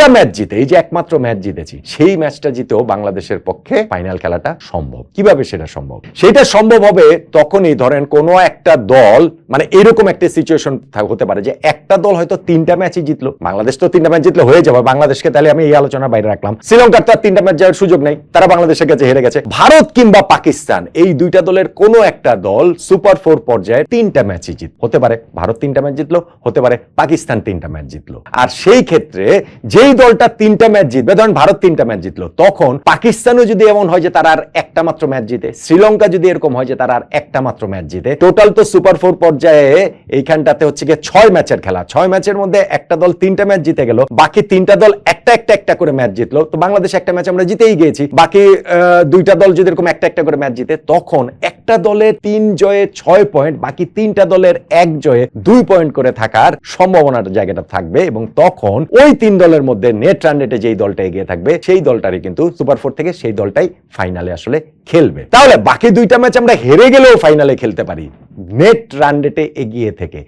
একটা ম্যাচ জিতে, এই যে একমাত্র ম্যাচ জিতেছি, সেই ম্যাচটা জিতেও বাংলাদেশের পক্ষে ফাইনাল খেলাটা সম্ভব। কিভাবে সেটা সম্ভব? সেটা সম্ভব হবে তখনই ধরেন কোনো একটা দল, মানে এরকম একটা সিচুয়েশন হতে পারে যে একটা দল হয়তো 3টা ম্যাচই জিতলো, বাংলাদেশ তো 3টা ম্যাচ জিতলে হয়ে যাবে বাংলাদেশকে, তাহলে আমি এই আলোচনার বাইরে রাখলাম। শ্রীলঙ্কার তার 3টা ম্যাচ যাওয়ার সুযোগ নেই, তারা বাংলাদেশের কাছে হেরে গেছে। ভারত কিংবা পাকিস্তান, এই দুইটা দলের কোনো একটা দল সুপার 4 পর্যায়ে 3টা ম্যাচই জিত, হতে পারে ভারত 3টা ম্যাচ জিতলো, হতে পারে পাকিস্তান 3টা ম্যাচ জিতলো। আর সেই ক্ষেত্রে যেই দলটা 3টা ম্যাচ জিতবে, ধরেন ভারত 3টা ম্যাচ জিতলো, তখন পাকিস্তানও যদি এমন হয় যে তারা আর একটা মাত্র ম্যাচ জিতে, শ্রীলঙ্কা যদি এরকম হয় যে তারা আর একটা মাত্র ম্যাচ জিতে, টোটাল তো সুপার 4 পর্যায়ে এইখানটাতে হচ্ছে গিয়ে 6 ম্যাচের খেলা। 6 ম্যাচের মধ্যে একটা দল 3টা ম্যাচ জিতে গেল, বাকি 3টা দল একটা করে ম্যাচ জিতলো, তো বাংলাদেশ একটা ম্যাচ আমরা জিতেই গিয়েছি। বাকি 2টা দল যদি এরকম একটা করে ম্যাচ জিতে, তখন একটা দলের 3 জয়ে 6 পয়েন্ট, বাকি 3টা দলের 1 জয়ে 2 পয়েন্ট করে থাকার সম্ভাবনার জায়গাটা থাকবে, এবং তখন ওই 3 দলের মধ্যে নেট রান রেটে যেই দলটা এগিয়ে থাকবে সেই দলটারই কিন্তু সুপার 4 থেকে সেই দলটাই ফাইনালে আসলে খেলবে। তাহলে বাকি 2টা ম্যাচ আমরা হেরে গেলেও ফাইনালে খেলতে পারি নেট রান রেটে এগিয়ে থেকে।